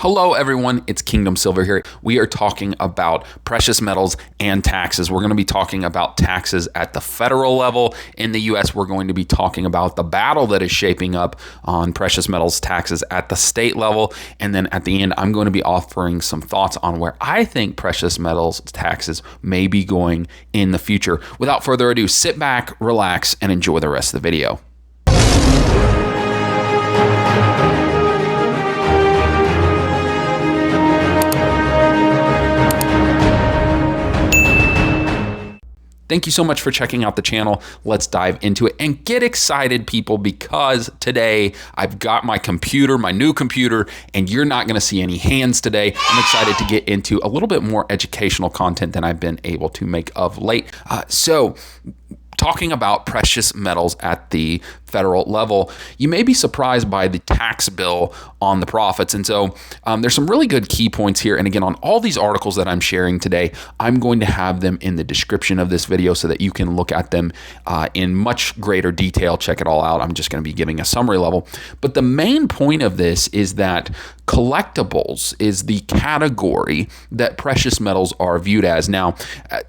Hello everyone, it's Kingdom Silver here. We are talking about precious metals and taxes. We're going to be talking about taxes at the federal level. In the US, we're going to be talking about the battle that is shaping up on precious metals taxes at the state level. And then at the end, I'm going to be offering some thoughts on where I think precious metals taxes may be going in the future. Without further ado, sit back, relax, and enjoy the rest of the video. Thank you so much for checking out the channel. Let's dive into it and get excited, people, because today I've got my computer, my new computer, and you're not going to see any hands today. I'm excited to get into a little bit more educational content than I've been able to make of late. Talking about precious metals at the federal level, you may be surprised by the tax bill on the profits. And so there's some really good key points here. And again, on all these articles that I'm sharing today, I'm going to have them in the description of this video so that you can look at them in much greater detail. Check it all out. I'm just going to be giving a summary level. But the main point of this is that collectibles is the category that precious metals are viewed as. Now,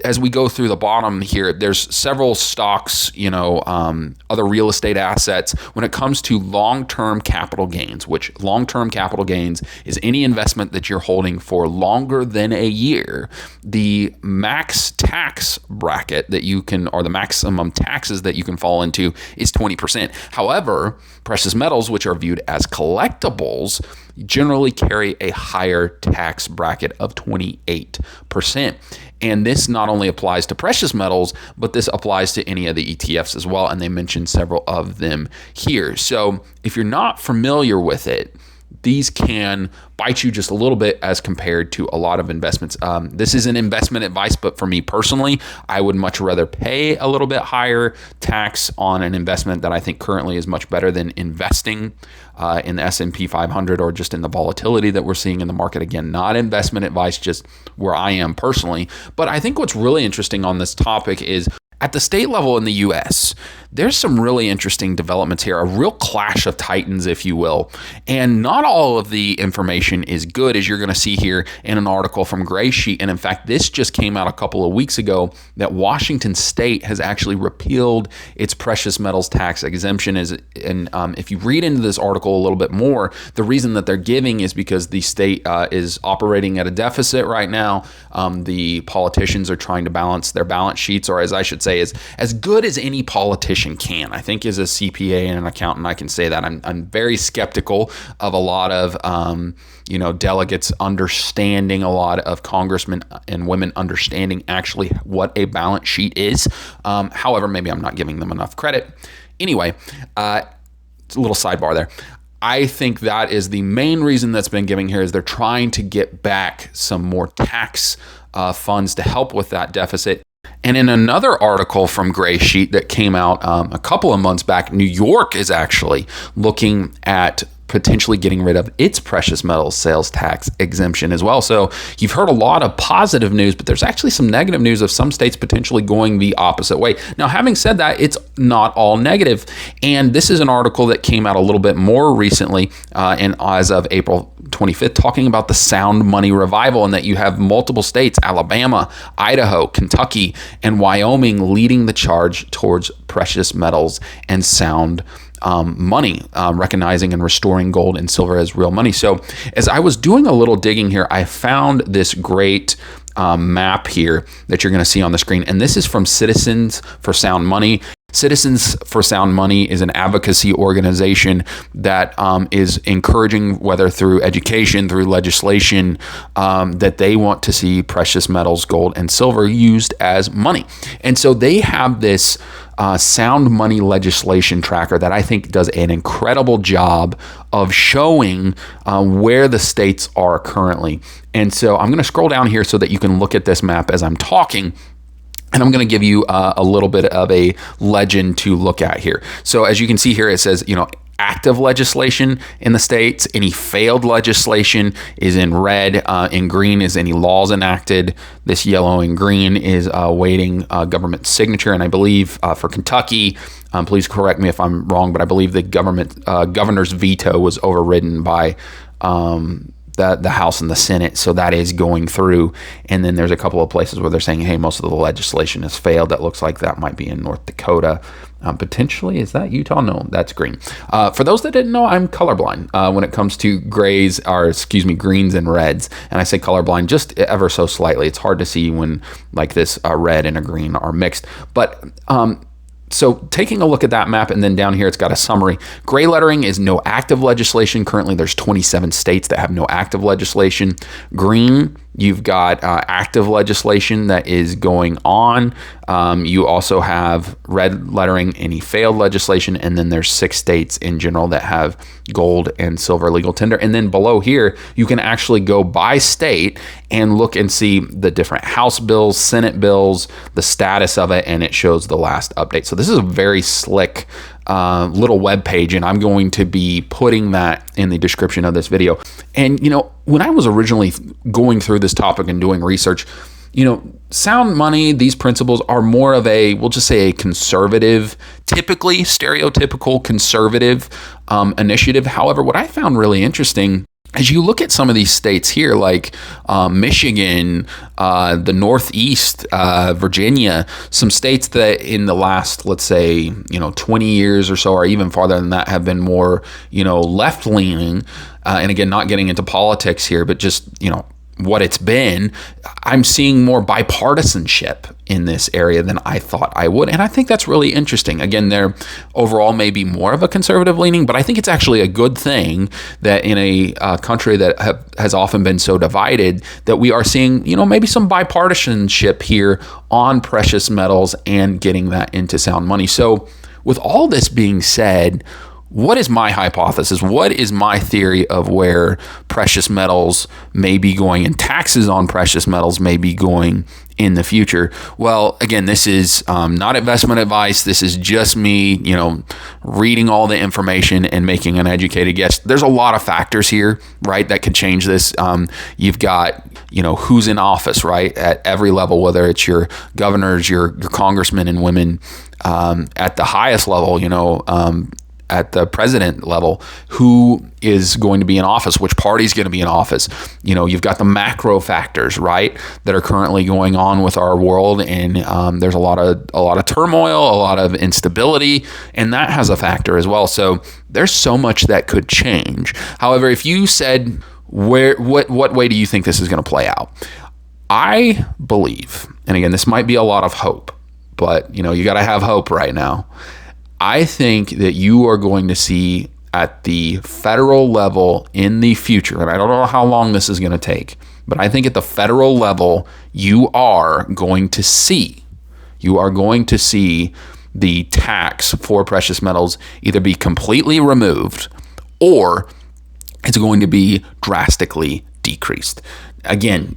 as we go through the bottom here, there's several stocks, other real estate assets. When it comes to long-term capital gains, which long-term capital gains is any investment that you're holding for longer than a year, the max tax bracket that you can, or the maximum taxes that you can fall into is 20%. However, precious metals, which are viewed as collectibles, generally carry a higher tax bracket of 28%. And this not only applies to precious metals, but this applies to any of the ETFs as well. And they mentioned several of them here. So if you're not familiar with it, these can bite you just a little bit as compared to a lot of investments. This isn't investment advice, but for me personally, I would much rather pay a little bit higher tax on an investment that I think currently is much better than investing in the S&P 500 or just in the volatility that we're seeing in the market. Again, not investment advice, just where I am personally. But I think what's really interesting on this topic is at the state level in the US, there's some really interesting developments here, a real clash of titans, if you will. And not all of the information is good, as you're going to see here in an article from Gray Sheet. And in fact, this just came out a couple of weeks ago that Washington State has actually repealed its precious metals tax exemption. And if you read into this article a little bit more, the reason that they're giving is because the state is operating at a deficit right now. The politicians are trying to balance their balance sheets, or as I should say, is as good as any politician can. I think as a CPA and an accountant, I can say that. I'm very skeptical of a lot of delegates understanding, a lot of congressmen and women understanding actually what a balance sheet is. However, maybe I'm not giving them enough credit. Anyway, it's a little sidebar there. I think that is the main reason that's been given here, is they're trying to get back some more tax funds to help with that deficit. And in another article from Gray Sheet that came out a couple of months back, New York is actually looking at potentially getting rid of its precious metals sales tax exemption as well. So you've heard a lot of positive news, but there's actually some negative news of some states potentially going the opposite way. Now, having said that, it's not all negative. And this is an article that came out a little bit more recently, and as of April 25th, talking about the sound money revival, and that you have multiple states, Alabama, Idaho, Kentucky, and Wyoming, leading the charge towards precious metals and sound money, recognizing and restoring gold and silver as real money. So as I was doing a little digging here, I found this great map here that you're going to see on the screen. And this is from Citizens for Sound Money. Citizens for Sound Money is an advocacy organization that is encouraging, whether through education, through legislation, that they want to see precious metals, gold and silver used as money. And so they have this sound money legislation tracker that I think does an incredible job of showing where the states are currently. And so I'm going to scroll down here so that you can look at this map as I'm talking. And I'm going to give you a little bit of a legend to look at here. So as you can see here, it says, active legislation in the states. Any failed legislation is in red. In green is any laws enacted. This yellow and green is awaiting government signature. And I believe for Kentucky, please correct me if I'm wrong, but I believe the governor's veto was overridden by the House and the Senate. So that is going through. And then there's a couple of places where they're saying, hey, most of the legislation has failed. That looks like that might be in North Dakota. Potentially, is that Utah? No, that's green. For those that didn't know, I'm colorblind when it comes to greens and reds. And I say colorblind just ever so slightly. It's hard to see when like this red and a green are mixed. But so taking a look at that map, and then down here it's got a summary. Gray lettering is no active legislation. Currently there's 27 states that have no active legislation. Green, you've got active legislation that is going on. You also have red lettering, any failed legislation, and then there's 6 states in general that have gold and silver legal tender. And then below here, you can actually go by state and look and see the different House bills, Senate bills, the status of it, and it shows the last update. So this is a very slick little web page, and I'm going to be putting that in the description of this video. And when I was originally going through this topic and doing research, sound money, these principles are more of we'll just say a conservative, typically stereotypical conservative initiative. However, what I found really interesting, as you look at some of these states here, like Michigan, the Northeast, Virginia, some states that in the last, let's say, 20 years or so, or even farther than that, have been more, left-leaning. And again, not getting into politics here, but just, what it's been, I'm seeing more bipartisanship in this area than I thought I would. And I think that's really interesting. Again, they're overall maybe more of a conservative leaning, but I think it's actually a good thing that in a country that has often been so divided, that we are seeing, maybe some bipartisanship here on precious metals and getting that into sound money. So with all this being said, what is my hypothesis? What is my theory of where precious metals may be going and taxes on precious metals may be going in the future? Well, again, this is not investment advice. This is just me, reading all the information and making an educated guess. There's a lot of factors here, right, that could change this. You've got, who's in office, right, at every level, whether it's your governors, your congressmen and women, at the highest level, at the president level, who is going to be in office, which party is going to be in office. You've got the macro factors, right, that are currently going on with our world, and there's a lot of turmoil, a lot of instability, and that has a factor as well. So there's so much that could change. However, if you said what way do you think this is going to play out? I believe, and again, this might be a lot of hope, but you got to have hope right now. I think that you are going to see at the federal level in the future, and I don't know how long this is going to take, but I think at the federal level, you are going to see the tax for precious metals either be completely removed or it's going to be drastically decreased. Again,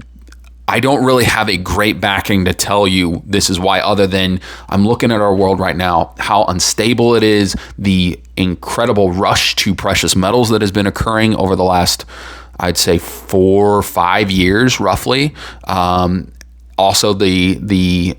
I don't really have a great backing to tell you this is why, other than I'm looking at our world right now, how unstable it is, the incredible rush to precious metals that has been occurring over the last, I'd say, 4 or 5 years, roughly. Also, the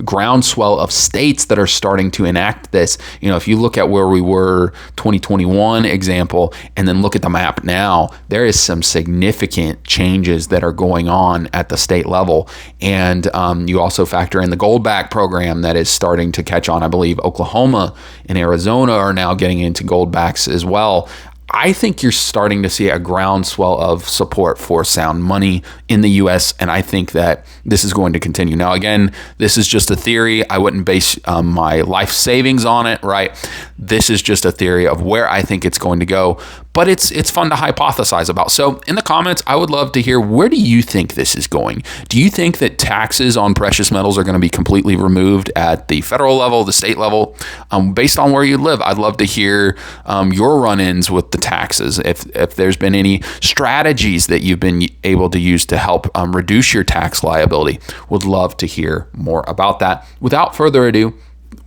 groundswell of states that are starting to enact this. If you look at where we were 2021 example, and then look at the map now, there is some significant changes that are going on at the state level. And you also factor in the gold back program that is starting to catch on. I believe Oklahoma and Arizona are now getting into gold backs as well. I think you're starting to see a groundswell of support for sound money in the U.S., and I think that this is going to continue. Now, again, this is just a theory. I wouldn't base my life savings on it, right? This is just a theory of where I think it's going to go, but it's fun to hypothesize about. So in the comments, I would love to hear, where do you think this is going? Do you think that taxes on precious metals are going to be completely removed at the federal level, the state level? Based on where you live, I'd love to hear your run-ins with the taxes. If there's been any strategies that you've been able to use to help reduce your tax liability, would love to hear more about that. Without further ado,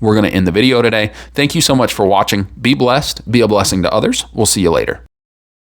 we're going to end the video today. Thank you so much for watching. Be blessed. Be a blessing to others. We'll see you later.